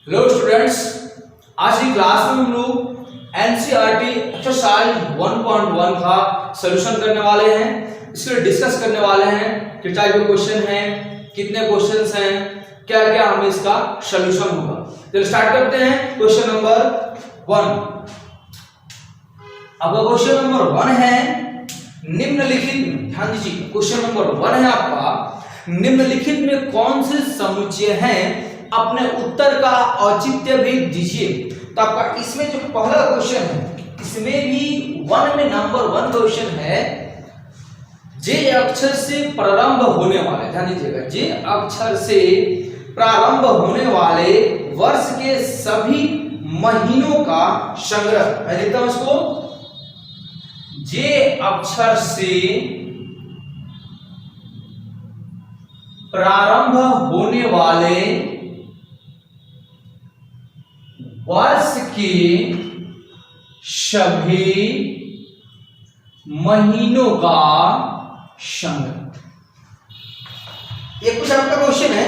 Hello students, आज की class में हम लोग एनसीईआरटी एक्सरसाइज 1.1 का सॉल्यूशन करने वाले हैं। इसके डिस्कस करने वाले हैं कि टाइप के क्वेश्चन हैं, कितने क्वेश्चंस हैं, क्या क्या हमें इसका सॉल्यूशन होगा। तो स्टार्ट करते हैं क्वेश्चन नंबर 1। अब क्वेश्चन नंबर 1 है निम्नलिखित में, ध्यान दीजिए क्वेश्चन नंबर 1 है आपका, निम्नलिखित में कौन से समुच्चय हैं, अपने उत्तर का औचित्य भी दीजिए। तो आपका इसमें जो पहला क्वेश्चन है, इसमें भी 1 में नंबर 1 क्वेश्चन है, जे अक्षर से प्रारंभ होने वाले, ध्यान दीजिएगा, जे अक्षर से प्रारंभ होने वाले वर्ष के सभी महीनों का संग्रह। मैं लिखता हूं इसको, जे अक्षर से प्रारंभ होने वाले वर्ष के सभी महीनों का संग्रह। ये कुछ आपका क्वेश्चन है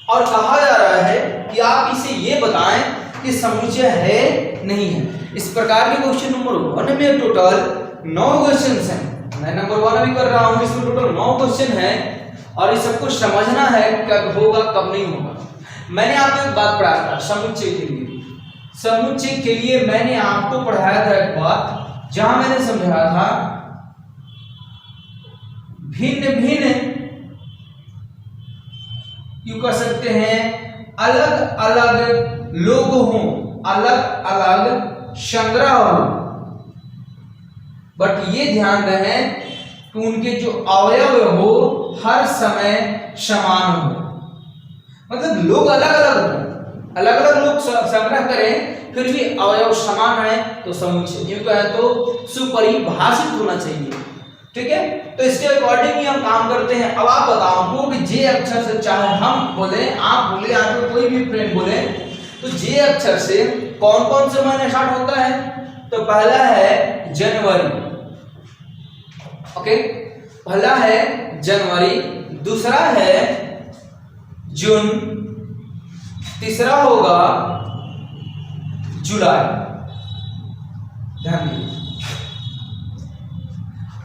और कहा जा रहा है कि आप इसे ये बताएं कि समुच्चय है नहीं है। इस प्रकार के क्वेश्चन नंबर 1 में टोटल 9 क्वेश्चन हैं। मैं नंबर 1 अभी कर रहा हूं, इसमें टोटल 9 क्वेश्चन है और इस सबको समझना है कब होगा कब नहीं होगा। मैंने आपको एक बात पढ़ाया था समुच्चय के लिए, समुच्चय के लिए मैंने आपको पढ़ाया था एक बात, जहां मैंने समझाया था भिन्न भिन्न क्यों कर सकते हैं, अलग अलग लोग हों, अलग अलग संग्रह हो, बट ये ध्यान रहे कि उनके जो अवयव हो हर समय समान हो। मतलब लोग अलग अलग हो, अलग अलग लोग संग्रह करें फिर भी अवयव समान है तो समुच्चय, क्यों कहे तो सुपरिभाषित होना चाहिए। ठीक है, तो इसके अकॉर्डिंग ही हम काम करते हैं। अब आप बताओ हमको कि जे अक्षर से, चाहे हम बोले, आप बोले, आपको कोई भी फ्रेंड बोले, तो जे अक्षर से कौन कौन से महीने स्टार्ट होता है। तो पहला है जनवरी, ओके, पहला है जनवरी, दूसरा है जून, तीसरा होगा जुलाई। ध्यान दीजिए,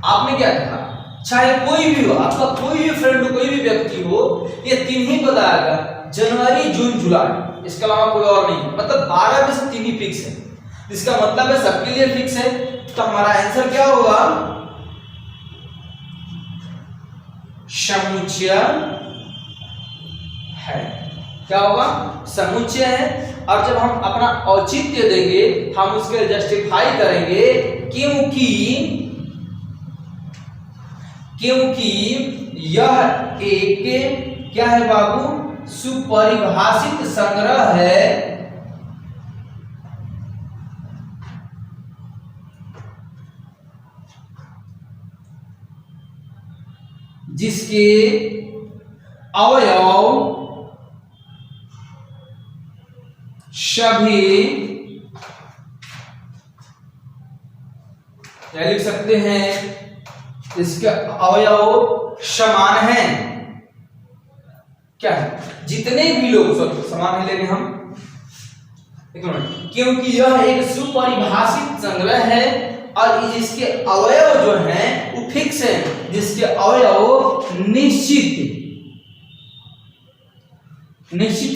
आपने क्या कहा, चाहे कोई भी हो, आपका कोई भी फ्रेंड हो, कोई भी व्यक्ति हो, ये 3 ही बताएगा, जनवरी जून जुलाई, इसके अलावा कोई और नहीं। मतलब 12 में से 3 ही फिक्स है, इसका मतलब है सबके लिए फिक्स है। तो हमारा आंसर क्या होगा, समुच्चय है। क्या होगा, समुच्चय है। और जब हम अपना औचित्य देंगे, हम उसके जस्टिफाई करेंगे, क्योंकि यह एक क्या है बाबू, सुपरिभाषित संग्रह है, जिसके अवयव सभी, क्या लिख सकते हैं, इसके अवयव समान हैं। क्या है, जितने भी लोग समान है, लेंगे हम, एक मिनट, क्योंकि यह एक सुपरिभाषित संग्रह है और जिसके अवयव जो हैं वो फिक्स है, जिसके अवयव निश्चित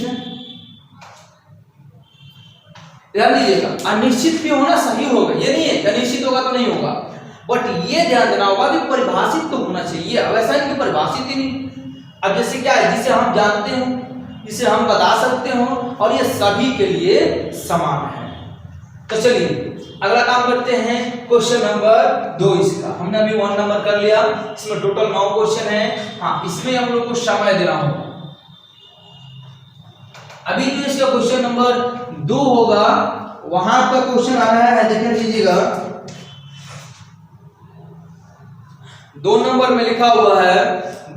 है। ध्यान दीजिएगा, अनिश्चित भी होना सही होगा, ये नहीं है अनिश्चित होगा तो नहीं होगा, बट ये ध्यान देना होगा कि परिभाषित तो होना चाहिए। अब ऐसा है कि परिभाषित ही नहीं। अब जैसे क्या है, जिसे हम जानते हो, जिसे हम बता सकते हो, और ये सभी के लिए समान है। तो चलिए अगला काम करते हैं, क्वेश्चन नंबर 2 इसका। हमने अभी 1 नंबर कर लिया, इसमें टोटल 9 क्वेश्चन है। हाँ, इसमें हम लोग को समय देना होगा। अभी जो इसका क्वेश्चन नंबर 2 होगा, वहां का क्वेश्चन आ रहा है, देख लीजिएगा, 2 नंबर में लिखा हुआ है,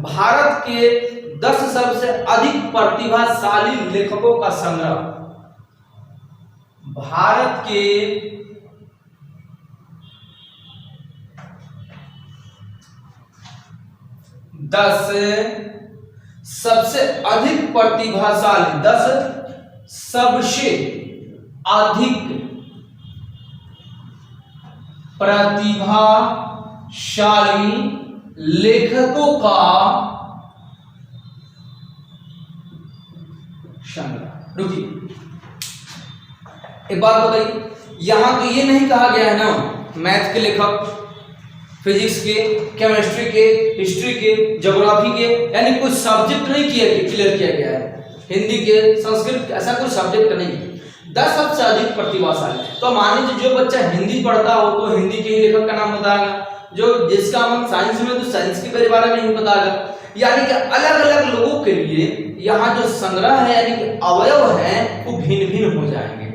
भारत के 10 सबसे अधिक प्रतिभाशाली लेखकों का संग्रह। भारत के 10 सबसे अधिक प्रतिभाशाली, 10 सबसे अधिक प्रतिभाशाली लेखकों का संग्रह। रुकिए, एक बात बताइए, यहां तो ये नहीं कहा गया है ना मैथ के लेखक, फिजिक्स के, केमिस्ट्री के, हिस्ट्री के, ज्योग्राफी के, यानी कोई सब्जेक्ट नहीं क्लियर किया गया है, हिंदी के, संस्कृत, ऐसा कोई सब्जेक्ट नहीं है। 10 सबसे अधिक प्रतिभाशाली, तो मान लीजिए जो बच्चा हिंदी पढ़ता हो तो हिंदी के ही लेखक का नाम बताएगा, जो जिसका मन साइंस में तो साइंस के बारे में नहीं बताएगा। यानी कि अलग अलग लोगों के लिए यहाँ जो संग्रह है यानी कि अवयव है वो भिन्न भिन्न हो जाएंगे।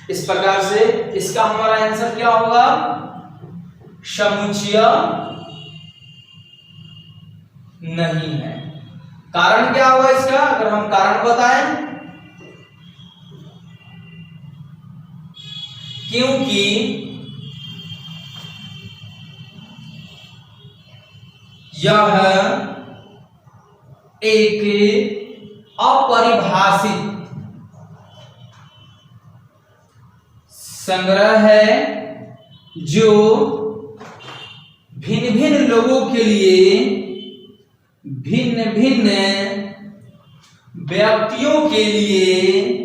इस प्रकार से इसका हमारा आंसर क्या होगा, समुच्चय नहीं है। कारण क्या होगा इसका, अगर हम कारण बताएं, क्योंकि यह एक अपरिभाषित संग्रह है जो भिन्न भिन्न लोगों के लिए, भिन्न भिन्न व्यक्तियों के लिए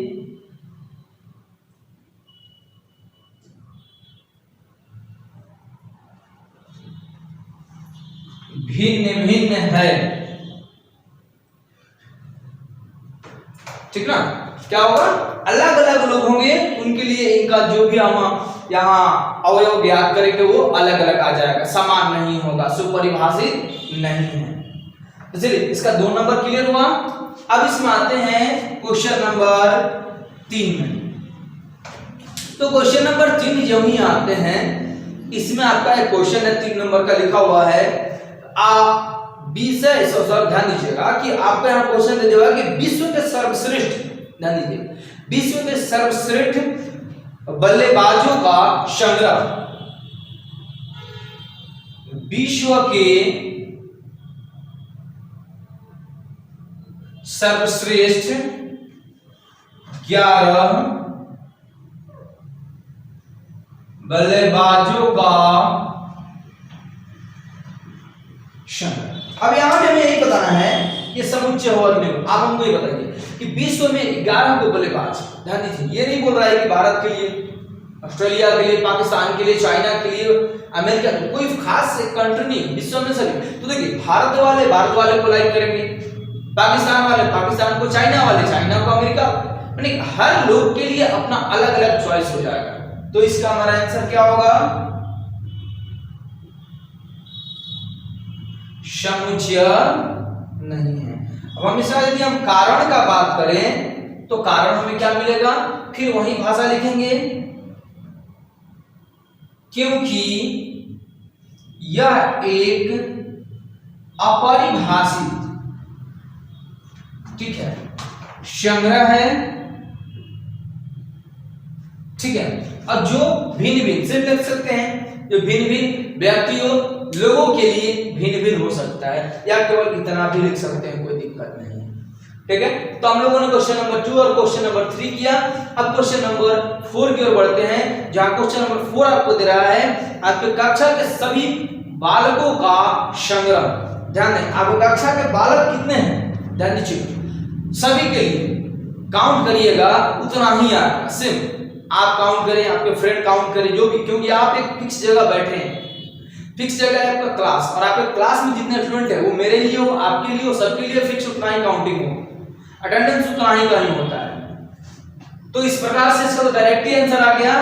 भिन्न भिन्न है। ठीक ना, क्या होगा, अलग अलग लोग होंगे, उनके लिए इनका जो भी हम यहाँ अवयव ज्ञात करेंगे वो अलग अलग आ जाएगा, समान नहीं होगा, सुपरिभाषित नहीं है। तो चलिए इसका 2 नंबर क्लियर हुआ। अब इसमें आते हैं क्वेश्चन नंबर 3 में। तो क्वेश्चन नंबर 3 जो ही आते हैं, इसमें आपका एक क्वेश्चन है 3 नंबर का लिखा हुआ है, ध्यान दीजिएगा कि आपको यहाँ क्वेश्चन दे देगा कि विश्व के सर्वश्रेष्ठ, ध्यान दीजिए, विश्व के सर्वश्रेष्ठ बल्लेबाजों का संग्रह, विश्व के सर्वश्रेष्ठ 11 बल्लेबाजों का संग्रह। अब यहां पे हमें यही बताना है कि समुच्चय हो और नहीं। आप हमको ये बताइए कि विश्व में 11 को बल्लेबाज, ध्यान दीजिए, ये नहीं बोल रहा है कि भारत के लिए, ऑस्ट्रेलिया के लिए, पाकिस्तान के लिए, चाइना के लिए, अमेरिका, कोई खास कंट्री नहीं, विश्व में सभी। तो देखिए, भारत वाले को लाइक करेंगे, पाकिस्तान वाले पाकिस्तान को, चाइना वाले चाइना को, अमेरिका, यानी हर लोग के लिए अपना अलग अलग चॉइस हो जाएगा। तो इसका हमारा आंसर क्या होगा, समुच्चय नहीं है। अब हम इसका यदि हम कारण का बात करें तो कारण हमें क्या मिलेगा, फिर वही भाषा लिखेंगे, क्योंकि यह एक अपरिभाषित, ठीक है, संग्रह है, ठीक है, और जो भिन्न भिन्न से लिख सकते हैं, जो भिन्न भिन्न व्यक्तियों लोगों के लिए भिन्न भिन्न हो सकता है, या केवल इतना भी लिख सकते हैं, कोई दिक्कत नहीं है। ठीक है, तो हम लोगों ने क्वेश्चन नंबर 2 और क्वेश्चन नंबर 3 किया। अब क्वेश्चन नंबर 4 की ओर बढ़ते हैं, जहां क्वेश्चन नंबर 4 आपको दे रहा है आपके कक्षा के सभी बालकों का संग्रह। ध्यान दें, आपकी कक्षा के बालक कितने हैं, ध्यान दीजिए, सभी के लिए काउंट करिएगा, उतना ही आएगा। सिर्फ आप काउंट करें, आपके फ्रेंड काउंट करें, जो भी, क्योंकि आप एक फिक्स जगह बैठे हैं, फिक्स जगह है आपका क्लास, और आपके क्लास में जितने स्टूडेंट है वो मेरे लिए हो, आपके लिए हो, सबके लिए फिक्स उतना ही काउंटिंग हो, अटेंडेंस उतना ही का ही होता है। तो इस प्रकार से इसका तो डायरेक्टली आंसर आ गया,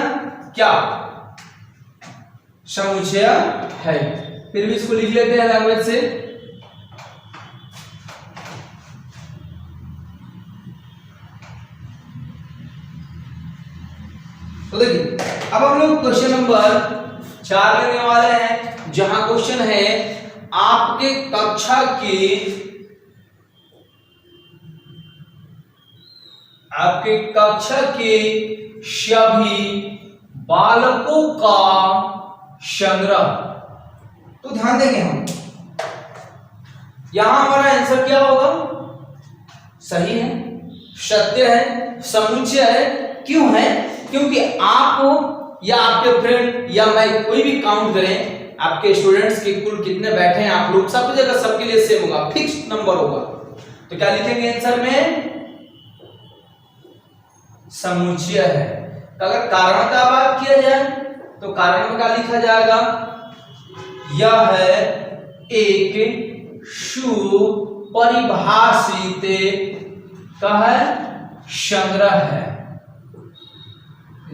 क्या, समुच्चय है। फिर भी इसको लिख लेते हैं लैंग्वेज से। तो देखिए, अब हम लोग क्वेश्चन नंबर 4 लेने वाले हैं, जहां क्वेश्चन है आपके कक्षा के सभी बालकों का संग्रह। तो ध्यान देंगे हम, यहां हमारा आंसर क्या होगा, सही है, सत्य है, समुच्चय है। क्यों है? क्योंकि आप या आपके फ्रेंड या मैं कोई भी काउंट करें, आपके स्टूडेंट्स के कुल कितने बैठे हैं आप लोग, सब जगह सबके लिए सेम होगा, फिक्स नंबर होगा। तो क्या लिखेंगे आंसर में? समुच्चय है। तो अगर कारण का बात किया जाए तो कारण में क्या लिखा जाएगा? यह है एक सुपरिभाषित का है संग्रह है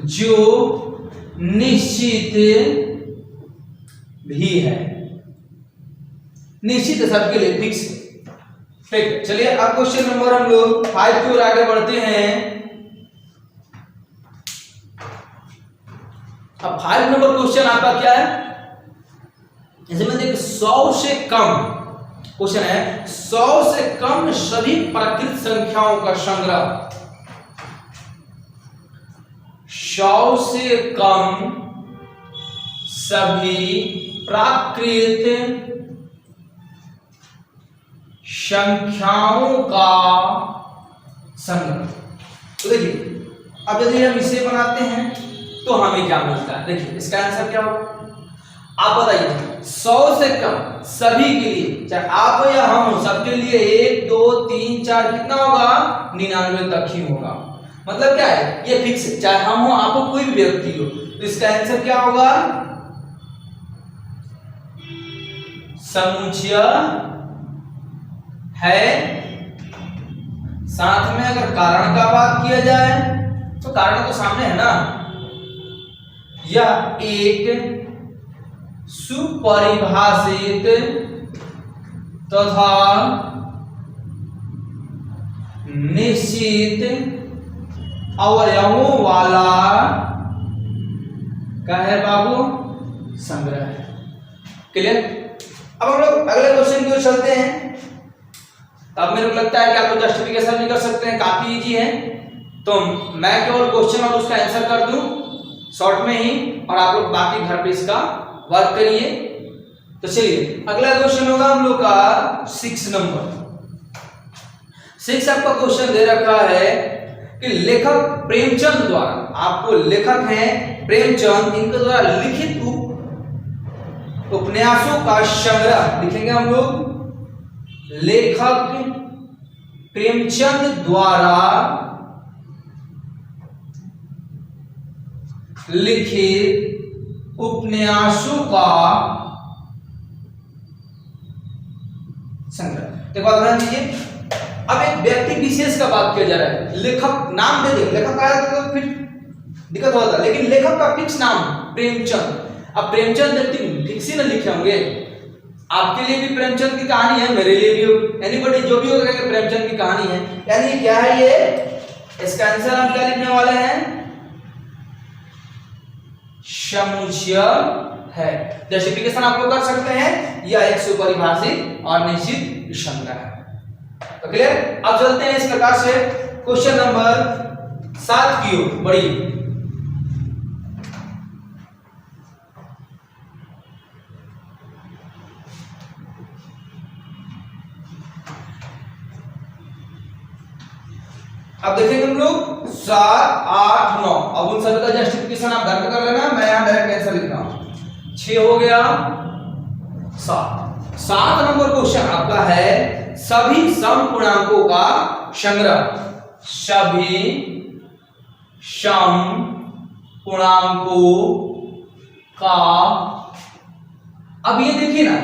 जो निश्चित भी है। निश्चित सबके लिए फिक्स। ठीक, चलिए अब क्वेश्चन नंबर हम लोग 5 की ओर आगे बढ़ते हैं। अब 5 नंबर क्वेश्चन आपका क्या है? इसमें देखिए 100 से कम क्वेश्चन है, 100 से कम सभी प्राकृत संख्याओं का संग्रह। 100 से कम सभी प्राकृत संख्याओं का संग्रह। तो देखिए अब यदि हम इसे बनाते हैं तो हमें क्या मिलता है? देखिए इसका आंसर क्या होगा आप बताइए। 100 से कम सभी के लिए, चाहे आप या हम हो, सबके लिए 1 2 3 4 कितना होगा? 99 तक ही होगा। मतलब क्या है? ये फिक्स है, चाहे हम हो आप हो कोई भी व्यक्ति हो। तो इसका आंसर क्या होगा? समुच्चय है। साथ में अगर कारण का बात किया जाए तो कारण तो सामने है ना, यह एक सुपरिभाषित तथा निश्चित अवयवों वाला क्या है बाबू? संग्रह है। क्लियर? अब हम लोग अगले क्वेश्चन की ओर चलते हैं। तब मेरे को लगता है कि आप लोग जस्टिफिकेशन भी कर सकते हैं, काफी इजी है। तो मैं केवल क्वेश्चन और उसका आंसर कर दूं शॉर्ट में ही, और आप लोग बाकी घर पे इसका वर्क करिए। तो चलिए अगला क्वेश्चन होगा हम लोग का 6 नंबर। 6 आपका क्वेश्चन दे रखा है कि लेखक प्रेमचंद द्वारा, आपको लेखक हैं प्रेमचंद, इनके द्वारा लिखित उपन्यासों का संग्रह लिखेंगे हम लोग। लेखक प्रेमचंद द्वारा लिखित उपन्यासों का संग्रह। देखो ध्यान दीजिए, अब एक व्यक्ति विशेष का बात किया जा रहा है। लेखक नाम दे दे, लेखक आया तो फिर दिक्कत होता, लेकिन लेखक का फिक्स नाम प्रेमचंद। अब प्रेमचंद व्यक्ति फिक्स ही ना लिखे होंगे। आपके लिए भी प्रेमचंद की कहानी है, मेरे लिए भी हो, एनीबॉडी जो भी होगा कि प्रेमचंद की कहानी है। यानी क्या है ये? इसका आंसर हम क्या लिखने वाले हैं? समुच्चय है। जस्टिफिकेशन आप लोग कर सकते हैं, यह एक सुपरिभाषित और निश्चित संग्रह है। तो क्लियर? अब चलते हैं इस प्रकार से क्वेश्चन नंबर 7 की ओर बढ़िए। अब देखेंगे हम लोग 7 8 9। अब उन सभी का जस्टिफिकेशन आप घर पे कर लेना, मैं यहां डायरेक्ट आंसर लिख रहा हूं। 6 हो गया, 7 नंबर क्वेश्चन आपका है सभी सम पूर्णांकों का संग्रह। सभी सम पूर्णांकों का, अब ये देखिए ना,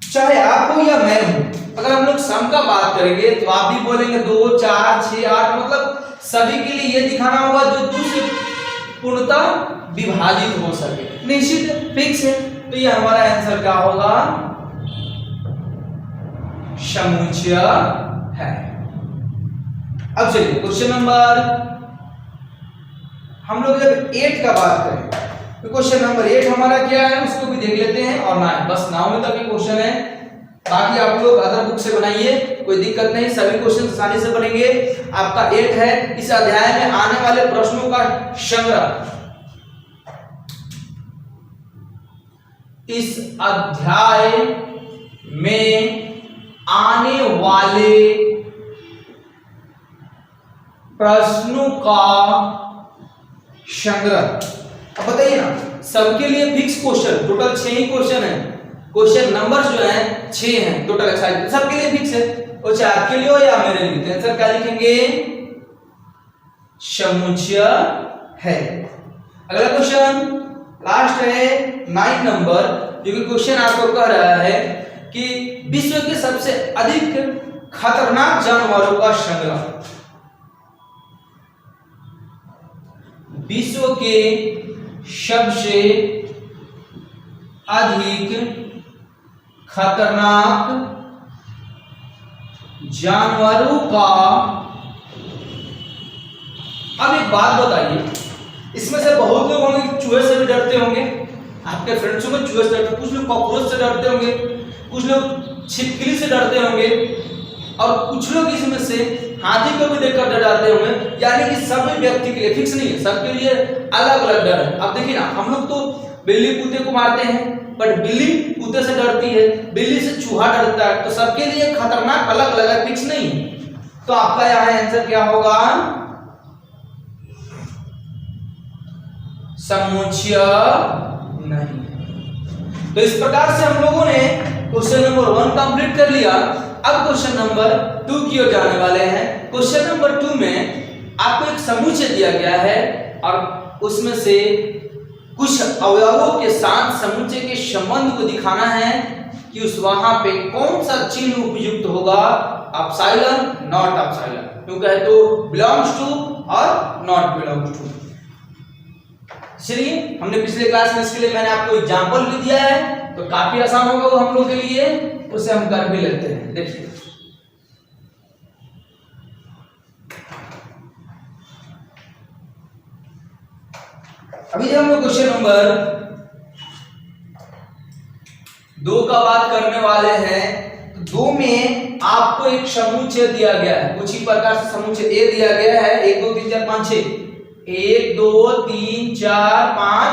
चाहे आप हो या मैं हूं, अगर हम लोग सम का बात करेंगे तो आप भी बोलेंगे 2 4 6 8, मतलब सभी के लिए ये दिखाना होगा जो 2 से पूर्णतः विभाजित हो सके। निश्चित फिक्स है, तो ये हमारा आंसर क्या होगा? समुच्चय है। अब चलिए क्वेश्चन नंबर, हम लोग जब 8 का बात करें तो क्वेश्चन नंबर 8 हमारा क्या है उसको भी देख लेते हैं। और 9, बस 9 में तक ही क्वेश्चन है, बाकी आप लोग अदर बुक से बनाइए, कोई दिक्कत नहीं, सभी क्वेश्चन आसानी से बनेंगे। आपका 8 है इस अध्याय में आने वाले प्रश्नों का संग्रह। इस अध्याय में आने वाले प्रश्नों का संग्रह। अब बताइए ना, सबके लिए फिक्स क्वेश्चन, टोटल 6 ही क्वेश्चन है, क्वेश्चन नंबर जो है 6 हैं टोटल। अच्छा, सबके लिए फिक्स है, वो चाहे आपके लिए हो या मेरे लिए। तो आंसर क्या लिखेंगे? समुच्चय है। अगला क्वेश्चन लास्ट है 9 नंबर, जो कि क्वेश्चन आपको कह रहा है कि विश्व के सबसे अधिक खतरनाक जानवरों का संग्रह। विश्व के सबसे अधिक खतरनाक जानवरों का। अब एक बात बताइए, इसमें से बहुत लोग होंगे चूहे से भी डरते होंगे, आपके फ्रेंड्स में चूहे से डरते, कुछ लोग कॉकरोच से डरते होंगे, कुछ लोग छिपकली से डरते होंगे, और कुछ लोग इसमें से हाथी को भी देखकर डर जाते होंगे। यानी कि सभी व्यक्ति के लिए फिक्स नहीं है, सबके लिए अलग अलग डर है। अब देखिए ना, हम लोग तो बिल्ली कुत्ते को मारते हैं, बट बिल्ली कुत्ते से डरती है, बिल्ली से चूहा डरता है, तो सबके लिए खतरनाक अलग अलग है, फिक्स नहीं है। तो आपका यहाँ आंसर क्या होगा? समुच्चय नहीं। तो इस प्रकार से हम लोगों ने क्वेश्चन नंबर 1 कंप्लीट कर लिया। अब क्वेश्चन नंबर 2 की ओर जाने वाले हैं। क्वेश्चन नंबर 2 में आपको एक समुच्चय दिया गया है और उसमें से कुछ अवयवों के साथ समुच्चय के संबंध को दिखाना है कि उस वहां पे कौन सा चिन्ह उपयुक्त होगा, अपसाइलन, नॉट अपसाइलन, क्योंकि है तो बिलोंग्स टू और नॉट बिलोंग्स टू। चलिए, हमने पिछले क्लास में इसके लिए मैंने आपको एग्जांपल भी दिया है, तो काफी आसान होगा वो हम लोग के लिए, उसे हम कर भी लेते हैं। देखिए, अभी जब हम लोग क्वेश्चन नंबर 2 का बात करने वाले हैं, तो 2 में आपको एक समुच्चय दिया गया है, कुछ ही प्रकार से समुच्चय ए दिया गया है, 1 2 3 4 5 6, 1 2 3 4 5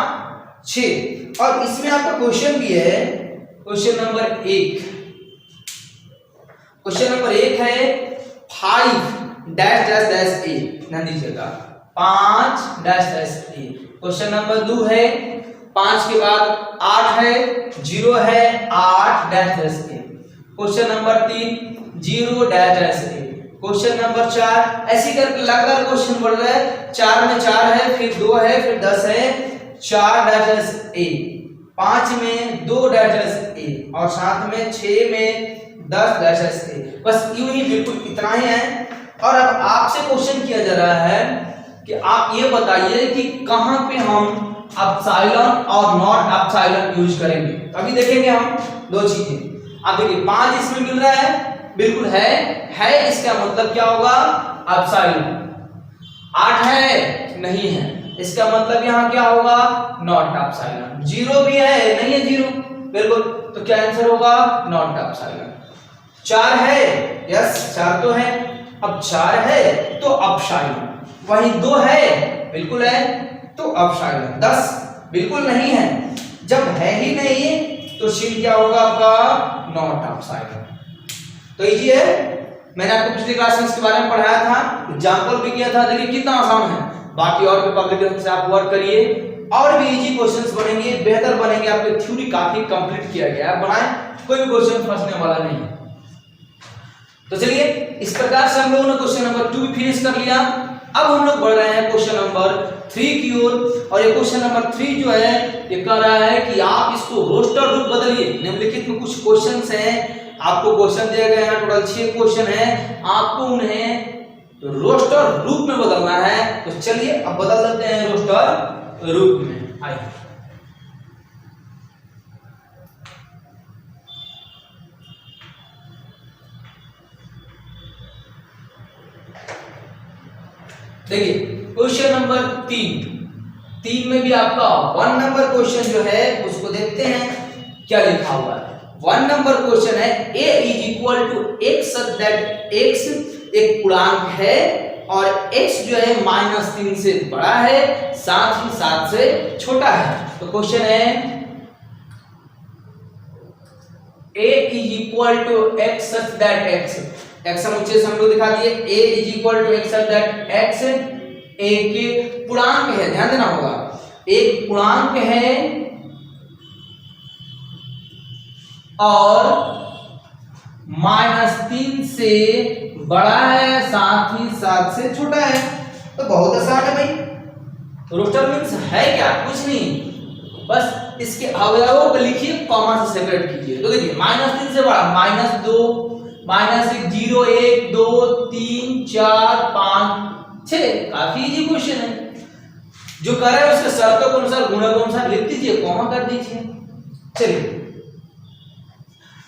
6, और इसमें आपका क्वेश्चन भी है, क्वेश्चन नंबर 1। क्वेश्चन नंबर 1 है 5 डैश डैश डैश ए, ध्यान दीजिएगा, 5 डैश डैश ए। क्वेश्चन नंबर 2 है 5 के बाद 8 है, 0 है, 8 डैश डैश ए। क्वेश्चन नंबर 3 0 डैश डैश ए। क्वेश्चन नंबर 4, ऐसी करके लगातार क्वेश्चन बढ़ रहा है। 4 में 4 है, फिर 2 है, फिर 10 है, 4 डैश डैश ए, 5 में 2 डैश डैश ए, और साथ में 6 में 10 डैश डैश ए। बस यूं ही बिल्कुल इतना ही है। और अब आपसे क्वेश्चन किया जा रहा है कि आप ये बताइए कि कहां पे हम अपसाइलन और नॉट अपसाइलन यूज करेंगे। तो अभी देखेंगे हम 2 चीजें। आप देखिए, 5 इसमें मिल रहा है, बिल्कुल है, इसका मतलब क्या होगा? अपसाइलन। 8 है, नहीं है, इसका मतलब यहाँ क्या होगा? Not epsilon. 0 भी है, नहीं है 0, बिल्कुल, तो क्या आंसर होगा? Not epsilon. 4 है, यस 4 तो है, अब 4 है तो अपसाइलन। वहीं 2 है, बिल्कुल है, तो अपसाइलन। 10 बिल्कुल नहीं है, जब है ही नहीं तो चिन्ह क्या होगा आपका? Not epsilon. तो इजी है, मैंने आपको पिछली क्लास में इसके बारे में पढ़ाया था, एग्जांपल भी किया था, देखिए कितना आसान है। बाकी और भी पब्लिक से आप वर्क करिए, और भी इजी क्वेश्चंस बनेंगे, बेहतर बनेंगे, आपकी थ्योरी काफी कंप्लीट किया गया है, बनाए, कोई भी क्वेश्चन फंसने वाला नहीं है। तो चलिए, इस प्रकार से हम लोगों ने क्वेश्चन नंबर 2 भी फिनिश कर लिया। अब हम लोग बढ़ रहे हैं क्वेश्चन नंबर 3 की ओर, और ये क्वेश्चन नंबर 3 जो है ये कह रहा है कि आप इसको रोस्टर रूप बदलिए। निम्नलिखित में कुछ क्वेश्चंस हैं, आपको क्वेश्चन दिए गए हैं, टोटल 6 क्वेश्चन हैं, आपको उन्हें रोस्टर रूप में बदलना है। तो चलिए अब बदल देते हैं रोस्टर रूप में। आइए, देखिए क्वेश्चन नंबर 3 में भी आपका 1 नंबर क्वेश्चन जो है उसको देखते हैं क्या लिखा हुआ है। 1 नंबर क्वेश्चन है a is equal to x such that x एक पूर्णांक है और x जो है -3 से बड़ा है, साथ ही 7 से छोटा है। तो क्वेश्चन है a is equal to x such that x, x समुच्चय से हम लोग दिखा दिए a is equal to x that x एक पूर्णांक है, ध्यान देना होगा, एक पूर्णांक है और -3 से बड़ा है, साथ ही 7 से छोटा है। तो बहुत आसान है भाई। रोस्टर मीन्स है क्या, कुछ नहीं, बस इसके अवयवों को लिखिए, कॉमा से सेपरेट कीजिए। तो देखिए -3 से बड़ा -2 -1 0 1 2 3 4 5 6, काफी इजी क्वेश्चन है। जो कर रहा है उसके शर्तों के अनुसार गुणों के अनुसार लिख दीजिए, कॉमा कर दीजिए। चलिए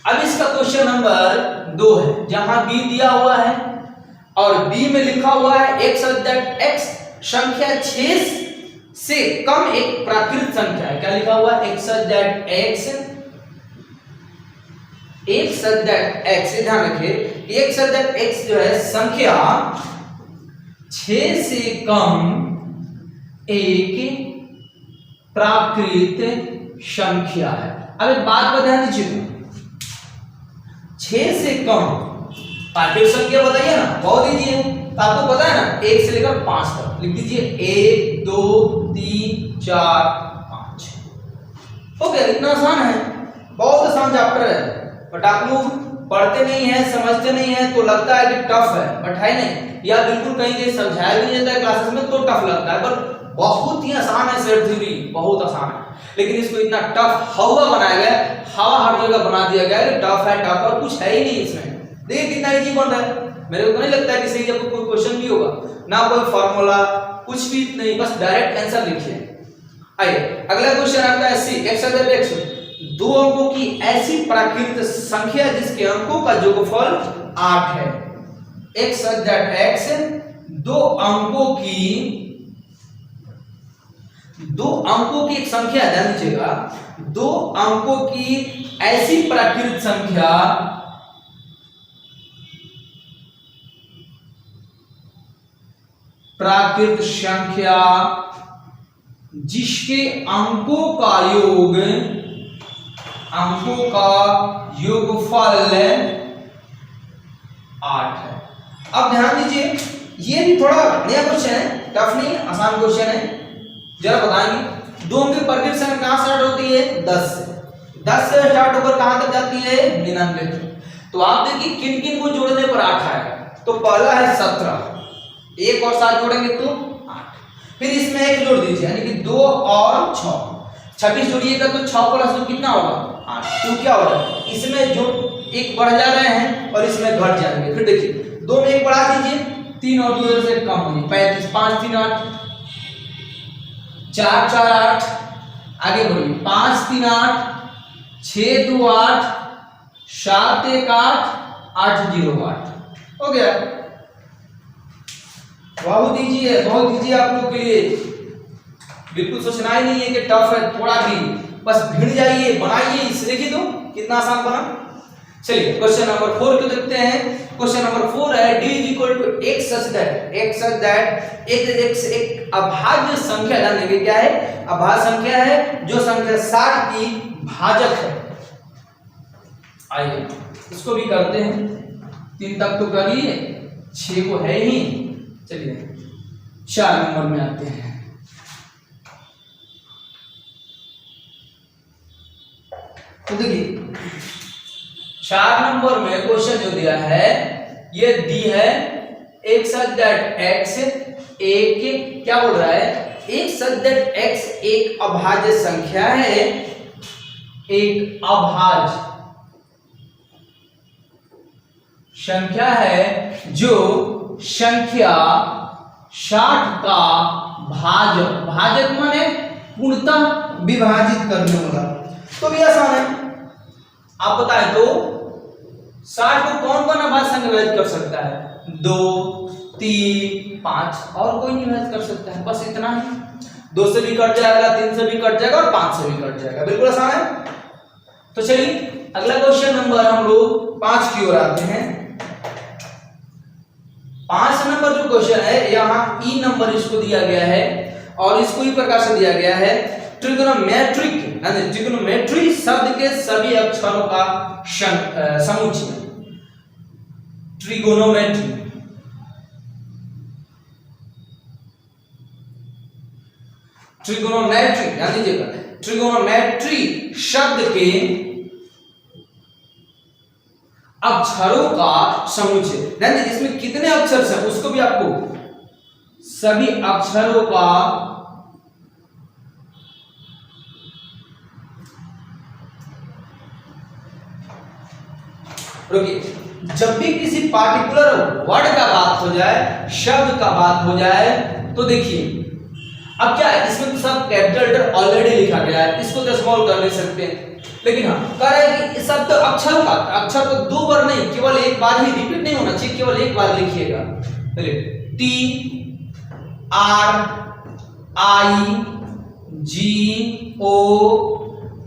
अब इसका क्वेश्चन नंबर 2 है, जहां बी दिया हुआ है और बी में लिखा हुआ है एक्स दैट एक्स संख्या 6 से कम एक प्राकृत संख्या है। क्या लिखा हुआ है? X that x, x that x, ध्यान रखिए एक्स दैट एक्स जो है संख्या 6 से कम एक प्राकृत संख्या है। अब एक बात पर ध्यान दीजिए, 6 से कम प्राकृत संख्या बताइए ना, बहुत इजी है। तो आपको पता है ना 1 से लेकर 5 तक लिख दीजिए, 1 2 3 4 5। ओके, इतना आसान है, बहुत आसान चैप्टर है, बट आप लोग पढ़ते नहीं है, समझते नहीं है, तो लगता है कि टफ है, बट है नहीं। या बिल्कुल कहीं समझाया भी नहीं जाता है क्लासेस में तो टफ लगता है, पर बहुत ही आसान है सेट थ्योरी, बहुत आसान है। लेकिन इसको इतना टफ हवा बनाया गया, हवा हर जगह बना दिया गया है, टफ है टफ, और कुछ है ही नहीं इसमें। देखिए कितना इजी बन रहा है। मेरे को नहीं लगता है कि सही जब कोई क्वेश्चन भी होगा ना, कोई फार्मूला कुछ भी नहीं, बस डायरेक्ट आंसर लिखिए। आइए अगला क्वेश्चन आपका है सी, एक्स दैट एक्स, दो अंकों की ऐसी प्राकृत संख्या जिसके अंकों का जोगफल 8 है। एक्स दैट एक्स, दो अंकों की एक संख्या, ध्यान दीजिएगा, दो अंकों की ऐसी प्राकृत संख्या जिसके अंकों का योगफल 8 है। अब ध्यान दीजिए, ये भी थोड़ा नया क्वेश्चन है, टफ नहीं, आसान क्वेश्चन है। जरा बताएंगे, दो अंक की प्राकृत संख्या कहां स्टार्ट होती है? 10 से। 10 से स्टार्ट होकर कहां तक जाती है? 99 तक। तो आप देखिए किन किन को जोड़ने पर 8 आएगा। तो पहला है 17, एक और 7 जोड़ेंगे तो 8, फिर इसमें एक जोड़ दीजिए, यानी कि 2 और 6, 26 जोड़िएगा तो 6 प्लस 2 कितना होगा? 8। तो क्या हो रहा है, इसमें जो एक बढ़ जा रहे हैं और इसमें घट जाएंगे। फिर देखिए 2 में एक बढ़ा दीजिए, 3 और 2 से कम होगी, 35, 5 3 8, 4 4 8, आगे बढ़िए, 5 3 8, 6 2 8, 7 1 8, 8 0 8। हो गया, बहुत इजी है, बहुत इजी आप लोग के लिए। बिल्कुल सोचना ही नहीं है कि टफ है, थोड़ा भी बस भिड़ जाइए, बनाइए, इसे देखिए तो कितना आसान बना। चलिए क्वेश्चन नंबर 4 को देखते हैं। क्वेश्चन नंबर 4 है d is equal to x such that एक अभाज्य संख्या, ध्यान देंगे क्या है? अभाज्य संख्या है जो संख्या 60 की भाजक है। आइए इसको भी करते हैं, 3 तक तो कर लिए, 6 को है ही। चलिए 4 नंबर में आते हैं। तो देखिए 4 नंबर में क्वेश्चन जो दिया है, ये दी है एक सच दैट एक्स, एक क्या बोल रहा है? एक सच दैट एक्स एक अभाज्य संख्या है, एक अभाज्य संख्या है जो संख्या 60 का भाजक माने पूर्णतः विभाजित करने वाला। तो भी आसान है, आप बताएं तो 60 को कौन कौन अभाज्य संख्या विभाजित कर सकता है? 2 3 5, और कोई नहीं विभाजित कर सकता है, बस इतना ही। 2 से भी कट जाएगा, 3 से भी कट जाएगा और 5 से भी कट जाएगा, बिल्कुल आसान है। तो चलिए अगला क्वेश्चन नंबर हम लोग 5 की ओर आते हैं। 5 नंबर जो क्वेश्चन है, यहाँ ई नंबर इसको दिया गया है और इसको ही प्रकार से दिया गया है ट्रिग्नोमेट्रिक, ट्रिग्नोमेट्री शब्द के सभी अक्षरों का समुच्चय। ट्रिगोनोमेट्री। ट्रिगोनोमेट्री ध्यान दीजिएगा, ट्रिगोनोमेट्री शब्द के अक्षरों का समुच्चय। ध्यान दीजिए इसमें कितने अक्षर हैं उसको भी आपको, सभी अक्षरों का रुकिए, जब भी किसी पार्टिकुलर वर्ड का बात हो जाए, शब्द का बात हो जाए, तो देखिए अब क्या है, इसमें तो सब कैपिटल लेटर ऑलरेडी लिखा गया है, इसको तो स्मॉल कर ले सकते हैं, लेकिन हाँ कह रहे हैं कि सब तो अक्षर का, अक्षर तो दो बार नहीं, केवल एक बार ही, रिपीट नहीं होना चाहिए, केवल एक बार लिखिएगा। T R I G O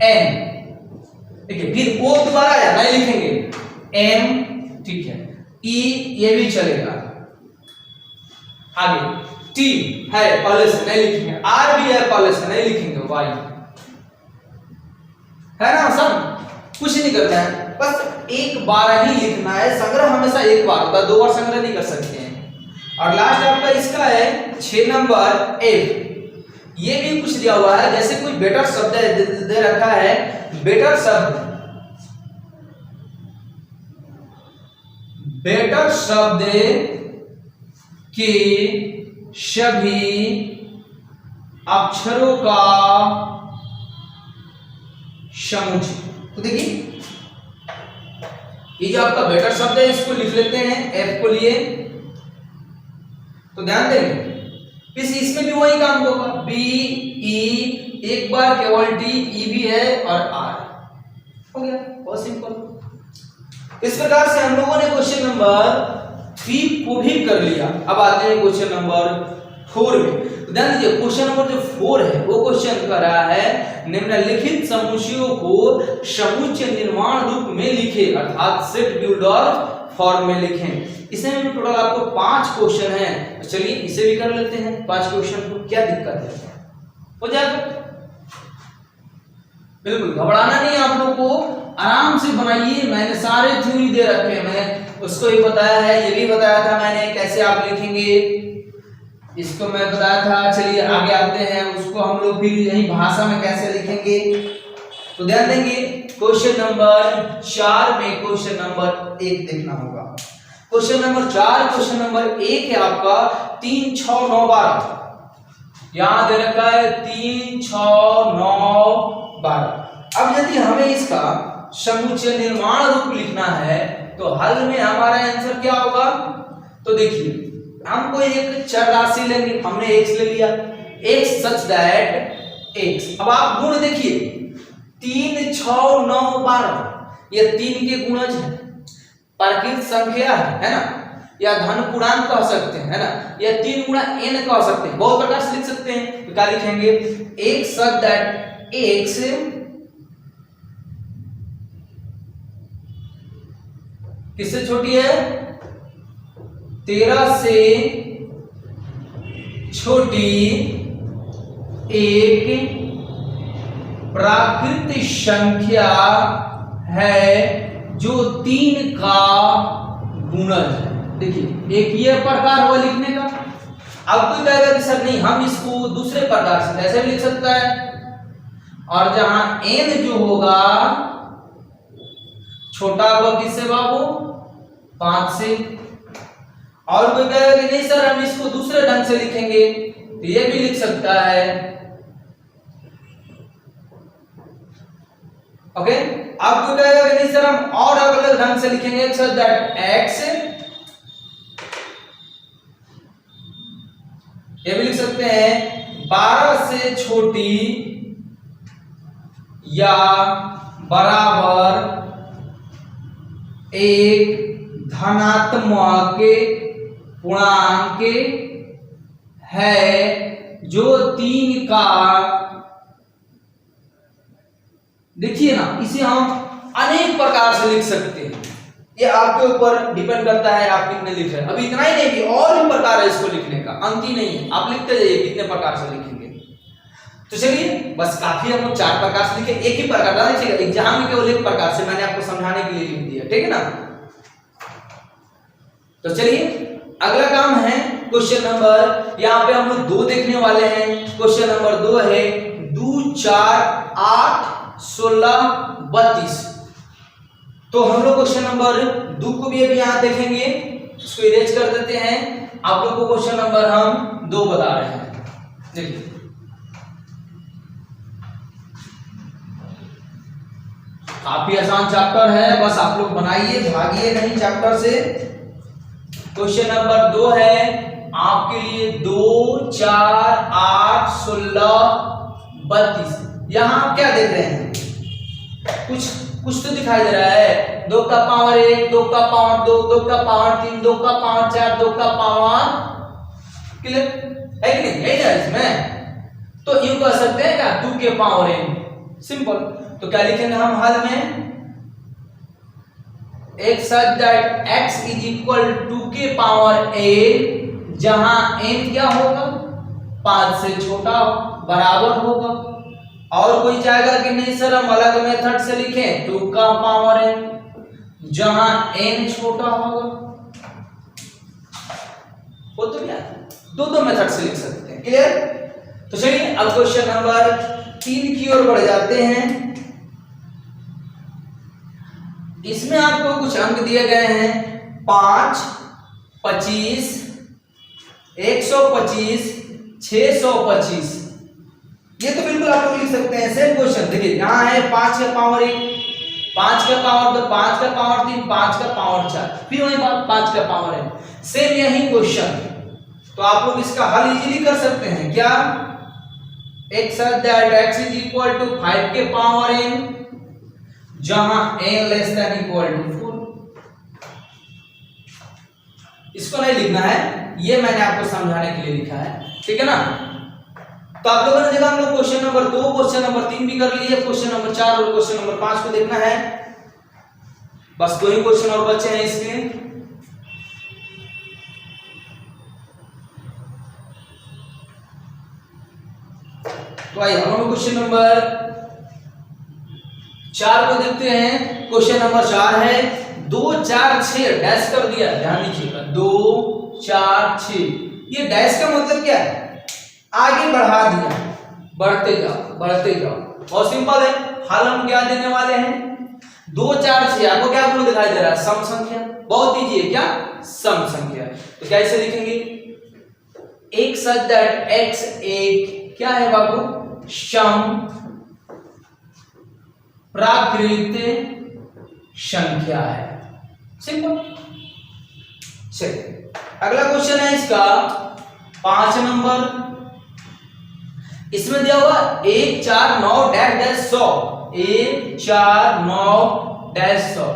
N, देखिए फिर ओ दोबारा आया नहीं लिखेंगे, एम, ठीक है, ई ये भी चलेगा, आगे टी है पहले से नहीं लिखेंगे, आर भी है पहले से नहीं लिखेंगे, वाई है ना, सब कुछ नहीं करना है, बस एक बार ही लिखना है, संग्रह हमेशा एक बार होता है, दो बार संग्रह नहीं कर सकते हैं। और लास्ट आपका इसका है 6 नंबर एफ, ये भी कुछ दिया हुआ है, जैसे कोई बेटर शब्द दे रखा है, बेटर शब्द, बेटर शब्द के सभी अक्षरों का समुच्चय। तो देखिए ये जो आपका बेटर शब्द है इसको लिख लेते हैं, एफ को लिए, तो ध्यान देंगे इसमें भी वही काम होगा, बी ई, एक बार केवल डी, ई भी है और आर, हो गया, बहुत सिंपल। इस प्रकार से हम लोगों ने क्वेश्चन नंबर 3 को भी कर लिया। अब आते हैं क्वेश्चन नंबर 4 में। तो ध्यान दीजिए क्वेश्चन नंबर जो 4 है वो क्वेश्चन कर रहा है निम्नलिखित समुच्चयों को समुच्चय निर्माण रूप में लिखे, अर्थात सेट बिल्डर फॉर्म में लिखें। इसमें टोटल आपको 5 क्वेश्चन हैं, तो चलिए इसे भी कर लेते हैं 5 क्वेश्चन को, क्या दिक्कत है, हो जाएगा, बिल्कुल घबराना नहीं आप लोग को, आराम से बनाइए, मैंने सारे थ्योरी दे रखे हैं, मैंने उसको ही बताया है, ये भी बताया था मैंने कैसे आप लिखेंगे, इसको मैं बताया था। चलिए आगे आते हैं, उसको हम लोग फिर यही भाषा में कैसे लिखेंगे, तो ध्यान देंगे क्वेश्चन नंबर 4 में क्वेश्चन नंबर 1 देखना होगा। क्वेश्चन नंबर 4, क्वेश्चन नंबर 1 है आपका 3 6 9 12, यहां दे रखा है 3 6 9 12। अब यदि हमें इसका समुच्चय निर्माण रूप लिखना है तो हल में हमारा आंसर क्या होगा, तो देखिए हमको एक चर राशि लेंगे, हमने x ले लिया, x सच दैट x, अब आप गुण देखिए 3 6 9 12, ये 3 के गुणज है, प्राकृत संख्या है ना, या धन पूर्णांक कह सकते हैं, है ना, या 3 गुणा n कह सकते हैं, बहुत प्रकार से लिख सकते हैं। तो क्या लिखेंगे, x सच दैट x किससे छोटी है, 13 से छोटी एक प्राकृत संख्या है जो 3 का गुणज है। देखिए एक ये प्रकार हुआ लिखने का। अब कोई कहेगा कि सर नहीं हम इसको दूसरे प्रकार से ऐसे भी लिख सकता है, और जहां n जो होगा छोटा होगा किससे बाबू, 5 से। और कोई कहेगा कि नहीं सर हम इसको दूसरे ढंग से लिखेंगे, तो ये भी लिख सकता है, ओके। अब कोई कहेगा कि नहीं सर हम और अलग ढंग से लिखेंगे, सर दैट x, ये भी लिख सकते हैं 12 से छोटी या बराबर एक धनात्मक पूर्णांक है जो 3 का, देखिए ना, इसे हम अनेक प्रकार से लिख सकते हैं, ये आपके ऊपर डिपेंड करता है आप कितने लिख रहे हैं। अभी इतना ही नहीं भी और भी प्रकार है इसको लिखने का, अंत ही नहीं है, आप लिखते जाइए कितने प्रकार से लिखेंगे। तो चलिए बस काफी, हम लोग 4 प्रकार से लिखे, एक ही प्रकार डालना चाहिए, एग्जाम में केवल एक प्रकार से मैंने आपको समझाने के लिए लिख दिया, ठीक है ना। तो चलिए अगला काम है क्वेश्चन नंबर, यहाँ पे हम लोग 2 देखने वाले हैं। क्वेश्चन नंबर 2 है 2 4 8 16 32। तो हम लोग क्वेश्चन नंबर 2 को भी अभी यहाँ देखेंगे, इसको इरेज कर देते हैं। आप लोग को क्वेश्चन नंबर हम 2 बता रहे हैं। देखिए काफी आसान चैप्टर है, बस आप लोग बनाइए, भागिए नहीं चैप्टर से। क्वेश्चन नंबर 2 है आपके लिए 2 4 8 16 32। यहां आप क्या देख रहे हैं, कुछ तो दिखाई दे रहा है। 2 का पावर 1, 2 का पावर 2, 2 का पावर 3, 2 का पावर 4, 2 का पावर, क्लियर है कि नहीं? यही है इसमें। तो यूं कह सकते हैं क्या, 2 के पावर n, सिंपल। तो क्या लिखेंगे हम हल में, एक such that x is equal 2 के पावर a, जहां n क्या होगा, 5 से छोटा बराबर होगा। और कोई चाहेगा कि नहीं सर हम अलग मेथड से लिखें, 2 का पावर n, जहां n छोटा होगा, वो तो क्या दो मेथड से लिख सकते हैं, क्लियर? तो चलिए अब क्वेश्चन नंबर 3 की ओर बढ़ जाते हैं। इसमें आपको कुछ अंक दिए गए हैं 5 25 125 625। ये तो बिल्कुल आप लोग लिख सकते हैं सेम क्वेश्चन। देखिए यहाँ है 5 का पावर 1, 5 का पावर 2, 5 का पावर 3, 5 का पावर 4, फिर वही बात 5 का पावर है, सेम यही क्वेश्चन। तो आप लोग इसका हल इजीली कर सकते हैं। क्या, एक such that x is equal to 5 के पावर n, जहां n less than equal to 4। इसको नहीं लिखना है, ये मैंने आपको समझाने के लिए लिखा है, ठीक है ना? तो आप लोगों ने देखा हम लोग क्वेश्चन नंबर 2, क्वेश्चन नंबर 3 भी कर लिए, क्वेश्चन नंबर 4 और क्वेश्चन नंबर 5 को देखना है। बस 2 ही क्वेश्चन और बचे हैं इसके। तो आइए हम लोग क्वेश्चन नंबर 4 को देखते हैं। क्वेश्चन नंबर 4 है 2 4 6 डैश कर दिया, ध्यान दीजिएगा 2 4 6। ये डैश का मतलब क्या है, आगे बढ़ा दिया, बढ़ते जाओ बढ़ते जाओ। बहुत सिंपल है, हल हम क्या देने वाले हैं, 2 4 6। आपको क्या आपको दिखाई दे रहा है, सम संख्या। बहुत दीजिए क्या, सम संख्या। तो कैसे लिखेंगे, एक सच दैट x एक क्या है बाबू, सम प्राकृत संख्या है, सिंपल। चलिए अगला क्वेश्चन है इसका 5 नंबर। इसमें दिया हुआ 1 4 9 डैश डैश 100, 1 4 9 डैश 100।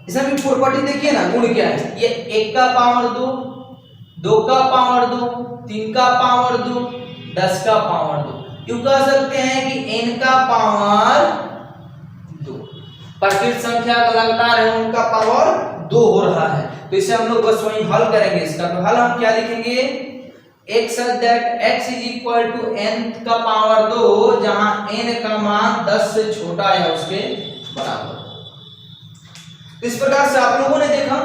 इसमें भी प्रॉपर्टी देखिए ना, गुण क्या है, ये 1 का पावर 2, 2 का पावर 2, 3 का पावर 2, 10 का पावर 2। यूं कह सकते हैं कि n का पावर 2, प्राकृत संख्या का लगातार है, उनका पावर 2 हो रहा है। तो इसे हम लोग बस वही हल करेंगे इसका। तो हल हम क्या लिखेंगे, एक such that x is equal to n का पावर 2, जहां n का मान 10 से छोटा या उसके बराबर। इस प्रकार से आप लोगों ने देखा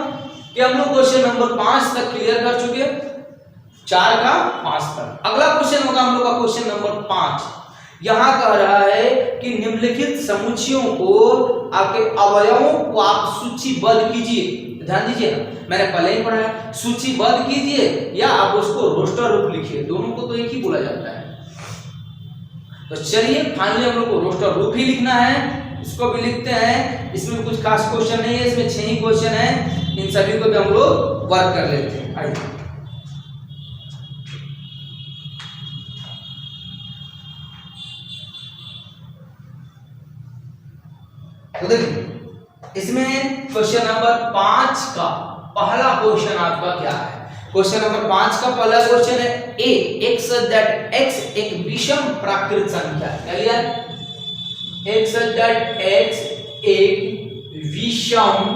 कि हम लोग क्वेश्चन नंबर 5 तक क्लियर कर चुके, 4 का 5 तक। अगला क्वेश्चन होगा हम लोग का क्वेश्चन नंबर 5। यहां कह रहा है कि निम्नलिखित समुच्चयों को, आपके अवयवों को आप सूचीबद्ध कीजिए। ध्यान दीजिए ना, मैंने पहले ही पढ़ा है, सूचीबद्ध कीजिए या आप उसको रोस्टर रूप लिखिए, दोनों को तो एक ही बोला जाता है। तो चलिए फाइनली हम लोग को रोस्टर रूप ही लिखना है, इसको भी लिखते हैं। इसमें कुछ खास क्वेश्चन नहीं है, इसमें 6 ही क्वेश्चन है, इन सभी को भी हम लोग वर्क कर लेते हैं। आइए तो देखिए इसमें क्वेश्चन नंबर 5 का पहला क्वेश्चन आपका क्या है, क्वेश्चन नंबर 5 का पहला क्वेश्चन है ए, एक सच दैट x एक विषम प्राकृत संख्या है। क्या लिया, एक सच दैट x एक विषम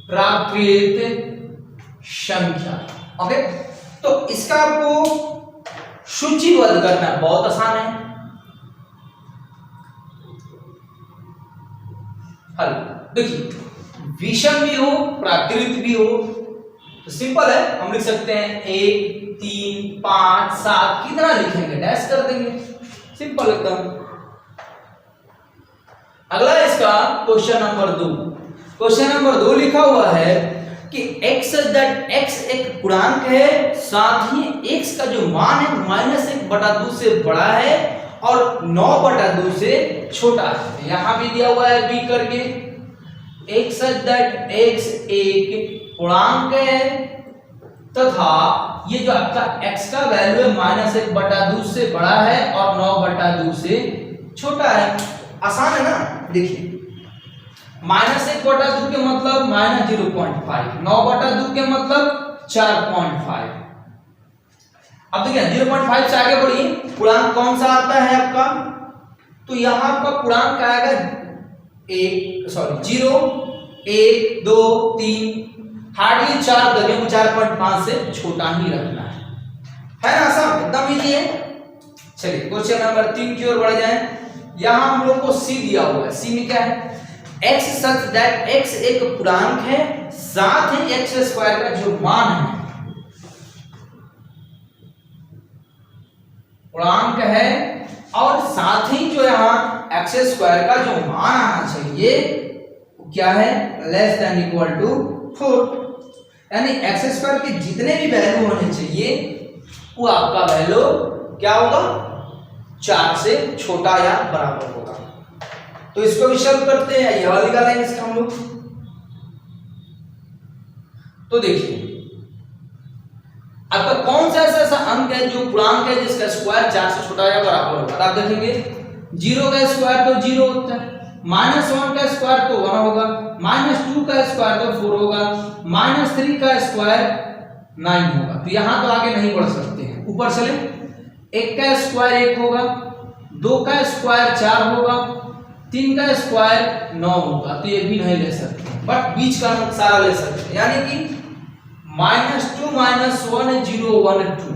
प्राकृत संख्या। ओके, तो इसका आपको सूचीबद्ध करना है, बहुत आसान है। हल देखिए, विषम भी हो प्राकृत भी हो। तो सिंपल है, हम लिख सकते हैं 1 3 5 7, कितना लिखेंगे डैश कर देंगे, सिंपल एकदम। अगला इसका क्वेश्चन नंबर 2। क्वेश्चन नंबर 2 लिखा हुआ है कि x दैट x एक पूर्णांक है, साथ ही x का जो मान है -1/2 से बड़ा है और 9/2 से छोटा है। यहां भी दिया हुआ है b करके, x दैट x एक पूर्णांक है तथा ये जो आपका x का वैल्यू है -1/2 से बड़ा है और 9/2 से छोटा है। आसान है ना, देखिए -1/2 के मतलब -0.5, 9/2 के मतलब 4.5। अब देखिए 0.5 से आगे बढ़िए, पूर्णांक कौन सा आता है आपका, तो यहां आपका पूर्णांक आएगा 0 1 2 3, हार्डली 4 दगे को 4.5 से छोटा ही रखना है ना, आसान एकदम इजी है। चलिए क्वेश्चन नंबर 3 की ओर बढ़ जाएं। यहां हम लोग को c दिया हुआ है, c में क्या है, x सच दैट x एक पूर्णांक है, साथ ही x स्क्वायर का जो मान है, पूर्णांक है और साथ ही जो यहाँ x स्क्वायर का जो मान आना चाहिए क्या है, लेस देन इक्वल टू 4, यानी x स्क्वायर के जितने भी वैल्यू होने चाहिए वो आपका वैल्यू क्या होगा, 4 से छोटा या बराबर होगा। तो इसको भी सॉल्व करते हैं, यह वाला निकालेंगे इसका हम लोग। तो देखिए आपका कौन सा ऐसा अंक है जो पूर्णांक है जिसका स्क्वायर 4 से छोटा या बराबर होगा। आप देखेंगे 0 का स्क्वायर तो 0 होता है, -1 का स्क्वायर तो 1 होगा, -2 का स्क्वायर तो 4 होगा, -3 का स्क्वायर 9 होगा। तो यहां तो आगे नहीं बढ़ सकते हैं, ऊपर चले 1 का स्क्वायर 1 होगा, 2 का स्क्वायर 4 होगा, 3 का स्क्वायर 9 होगा। तो ये भी नहीं ले सकते, बट बीच का सारा ले सकते हैं, यानी कि -2 -1 0 1 2,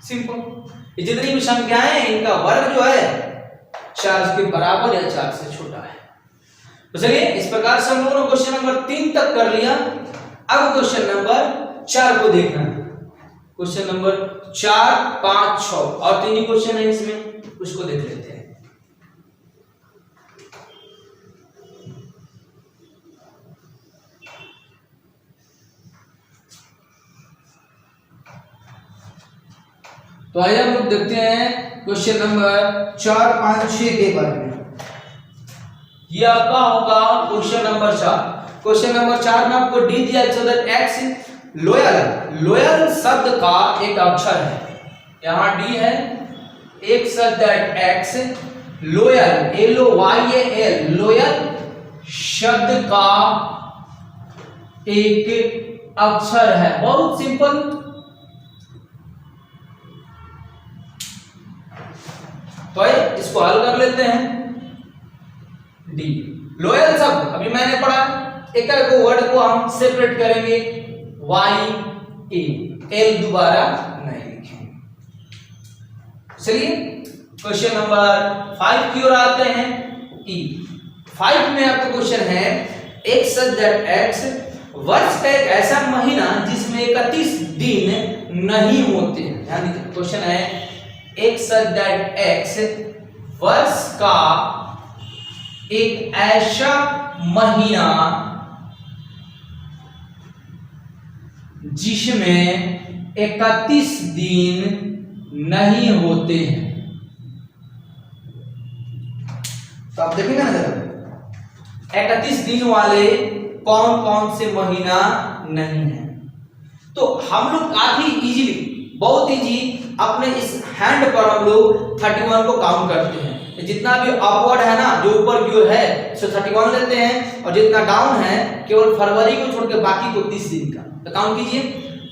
सिंपल। ये जितनी भी संख्याएं हैं इनका वर्ग जो है 4 के बराबर या 4 से छोटा है। तो चलिए इस प्रकार से हम लोगों ने क्वेश्चन नंबर 3 तक कर लिया। अब क्वेश्चन नंबर 4 को देखना है। क्वेश्चन नंबर 4 5 6 और 3 ही क्वेश्चन है इसमें, उसको देख लेते हैं। तो आइए हम लोग देखते हैं क्वेश्चन नंबर 4 5 6 के बारे में। ये आपका होगा क्वेश्चन नंबर 4। क्वेश्चन नंबर 4 में आपको डी दिया है, एक्स लोयल शब्द का एक अक्षर है, यहां डी है, एक शब्द एक्स लोयल LOYAL लोयल शब्द का एक अक्षर है। बहुत सिंपल, तो इसको हल कर लेते हैं। डी लोयल शब्द अभी मैंने पढ़ा, एक को वर्ड को हम सेपरेट करेंगे, YA, L दोबारा नहीं लिखेंगे। चलिए क्वेश्चन नंबर 5 की ओर आते हैं। 5 में आपका क्वेश्चन है, एक सब्जेक्ट एक्स वर्ष का एक ऐसा महीना जिसमें 31 दिन नहीं होते हैं, यानी क्वेश्चन है एक सब्जेक्ट एक्स वर्ष का एक ऐसा महीना जिसमें 31 दिन नहीं होते हैं। तो आप देखेंगे ना जरा, 31 दिन वाले कौन कौन से महीना नहीं है। तो हम लोग काफी इजीली, बहुत इजी अपने इस हैंड पर हम लोग 31 को काउंट करते हैं। जितना भी अपवर्ड है ना, जो ऊपर की ओर है सो 31 लेते हैं, और जितना डाउन है केवल फरवरी को छोड़ के बाकी को 30 दिन का। तो काउंट कीजिए,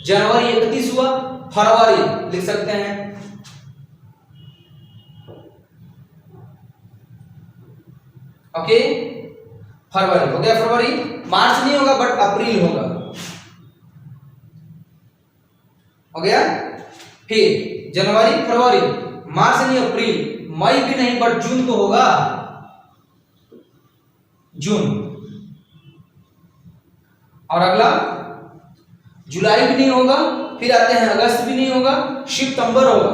जनवरी 31 हुआ, फरवरी लिख सकते हैं, ओके फरवरी हो गया, फरवरी। मार्च नहीं होगा बट अप्रैल होगा, हो गया। फिर जनवरी फरवरी, मार्च नहीं अप्रैल, मई भी नहीं बट जून तो होगा, जून। और अगला जुलाई भी नहीं होगा, फिर आते हैं अगस्त भी नहीं होगा, सितंबर होगा,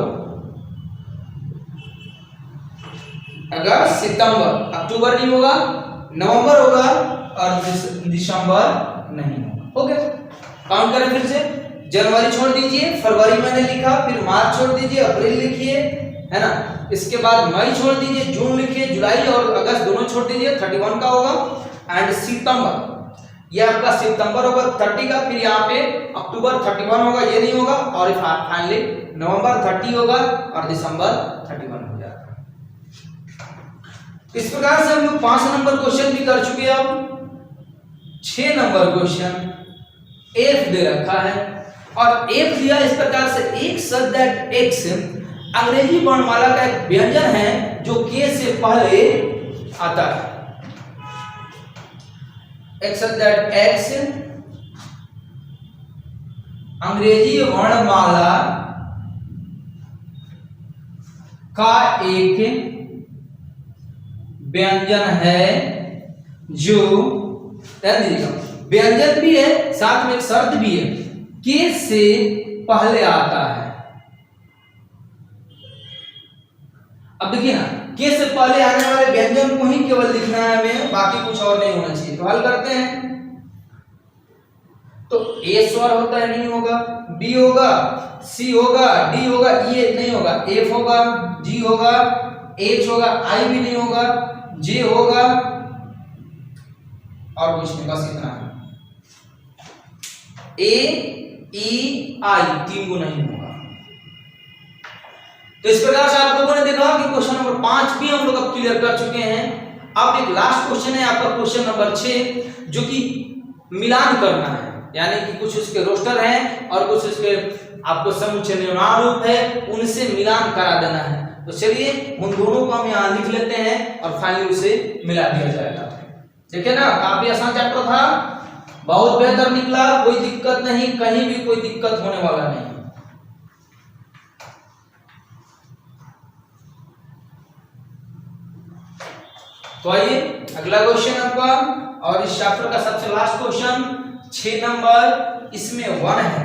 अगस्त सितंबर, अक्टूबर नहीं होगा, नवंबर होगा और दिसंबर नहीं होगा। ओके, काउंट करें फिर से। जनवरी छोड़ दीजिए, फरवरी मैंने लिखा, फिर मार्च छोड़ दीजिए, अप्रैल लिखिए, है ना, इसके बाद मई छोड़ दीजिए, जून लिखिए, जुलाई और अगस्त दोनों छोड़ दीजिए, 31 का होगा, एंड सितंबर, ये आपका सितंबर होगा 30 का, फिर यहाँ पे अक्टूबर 31 होगा, ये नहीं होगा, और फाइनली नवंबर 30 होगा और दिसंबर 31 हो जाएगा। इस प्रकार से हम लोग 5 नंबर क्वेश्चन भी कर चुके हैं। अब 6 नंबर क्वेश्चन एफ दे रखा है, और एफ दिया इस प्रकार से, एक शब्द दैट एक्स अंग्रेजी वर्णमाला का एक व्यंजन है जो के से पहले आता है। एक शब्द दैट एक्स अंग्रेजी वर्णमाला का एक व्यंजन है जो, ध्यान दीजिएगा, व्यंजन भी है साथ में एक शर्त भी है, के से पहले आता है। अब देखिए ना, के से पहले आने वाले व्यंजन को ही केवल लिखना है हमें, बाकी कुछ और नहीं होना चाहिए। तो हल करते हैं। तो ए स्वर होता है, नहीं होगा, बी होगा, सी होगा, डी होगा, ये नहीं होगा, एफ होगा, जी होगा, एच होगा, आई भी नहीं होगा, जे होगा, और कुछ नहीं, बस इतना है। ए ई आई 3 को नहीं होगा। तो इस प्रकार से आप लोगों ने देखा कि क्वेश्चन नंबर 5 भी हम लोग अब क्लियर कर चुके हैं। अब एक लास्ट क्वेश्चन है आपका, क्वेश्चन नंबर 6, जो कि मिलान करना है, यानी कि कुछ उसके रोस्टर हैं और कुछ उसके आपको समुच्चय निर्माण रूप है, उनसे मिलान करा देना है। तो चलिए उन दोनों को हम यहाँ लिख लेते हैं और फाइनली उसे मिला दिया जाएगा। देखिए ना, काफी आसान चैप्टर था, बहुत बेहतर निकला, कोई दिक्कत नहीं, कहीं भी कोई दिक्कत होने वाला नहीं। तो आइए अगला क्वेश्चन आपका, और इस चैप्टर का सबसे लास्ट क्वेश्चन 6 नंबर, इसमें 1 है,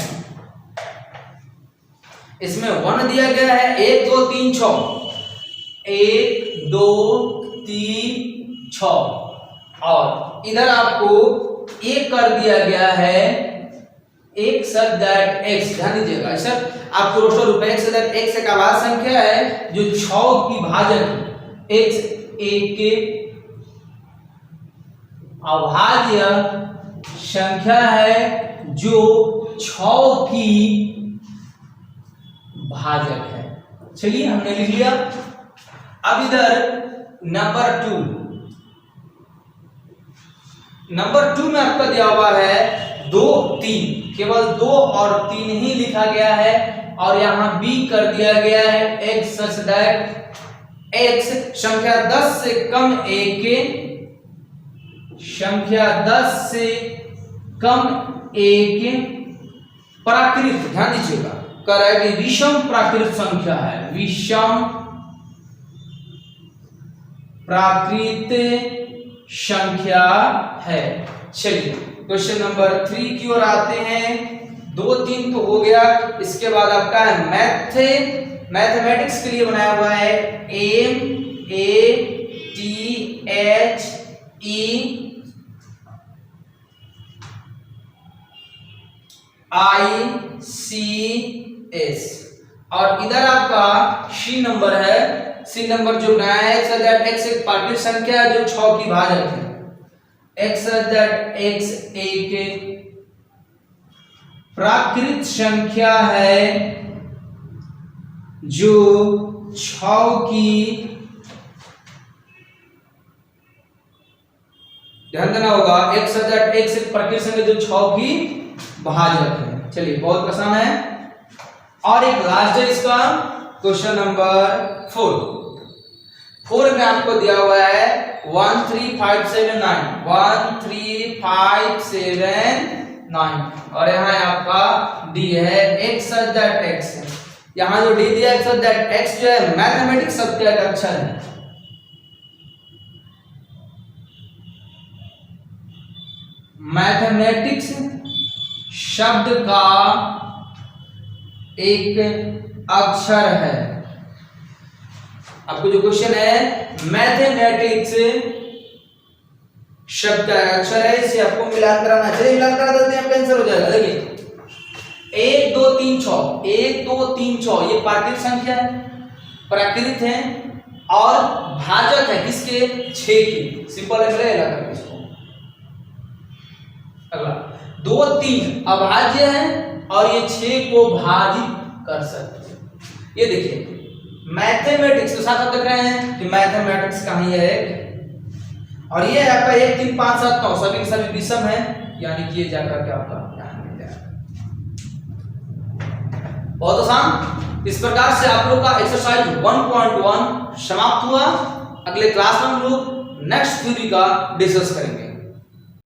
इसमें 1 दिया गया है, 1 2 3 6, 1 2 3 6, और इधर आपको एक कर दिया गया है एक शब्द दैट एक्स। ध्यान दीजिएगा सर, आपको रोस्टर रूप एक्स दैट एक्स एक आवाज संख्या है जो 6 की भाजक, एक्स एक के अभाज्य संख्या है जो 6 की भाजक है। चलिए हमने लिख लिया। अब इधर नंबर 2 में आपका दिया हुआ है 2 3, केवल 2 और 3 ही लिखा गया है, और यहां बी कर दिया गया है एक्स सच दैट एक्स संख्या 10 से कम एक के, संख्या 10 से कम एक प्राकृत, ध्यान दीजिएगा, कह रहा है कि विषम प्राकृत संख्या है, विषम प्राकृत संख्या है। चलिए क्वेश्चन नंबर 3 की ओर आते हैं। 2 3 तो हो गया, इसके बाद आपका है मैथमेटिक्स के लिए बनाया हुआ है MATHEICS, और इधर आपका सी नंबर है। सी नंबर जो बनाया है एक्स एक प्राकृत संख्या है जो 6 की भाजक है, एक्स एक प्राकृत संख्या है जो 6 की, ध्यान देना होगा, एक्स एक प्राकृत संख्या जो 6 की भाजक है। चलिए बहुत आसान है। और एक लास्ट है इसका क्वेश्चन नंबर 4 में आपको दिया हुआ है 1 3 5 7 9, 1 3 5 7 9, और यहाँ आपका डी है एक्स दैट एक्स। यहाँ जो डी दिया एक्स दैट एक्स जो है मैथमेटिक्स शब्द का एक अक्षर है, मैथमेटिक्स शब्द का एक अक्षर है। आपको जो क्वेश्चन है, मैथमेटिक्स शब्द का अक्षर है, इसे आपको मिलान कराना है। चलिए मिलान करा देते हैं, आपका आंसर हो जाएगा। देखिए 1 2 3 6, 1 2 3 6 ये प्राकृत संख्या है, प्राकृत है और भाजक है किसके? 6 के। सिंपल है, मिलेगा करके इसको। अगला 2 3 अभाज्य है और ये 6 को भाजित कर सकते हैं। ये देखिए मैथमेटिक्स के साथ आप देख रहे हैं कि मैथमेटिक्स कहाँ है, और ये आपका 1 3 5 7 9 सभी के सभी विषम है, यानी कि ये जाकर के आपका यहाँ मिल जाएगा। बहुत आसान। इस प्रकार से आप लोग का एक्सरसाइज 1.1 समाप्त हुआ। अगले क्लास में हम लोग नेक्स्ट थ्योरी का डिस्कस करेंगे।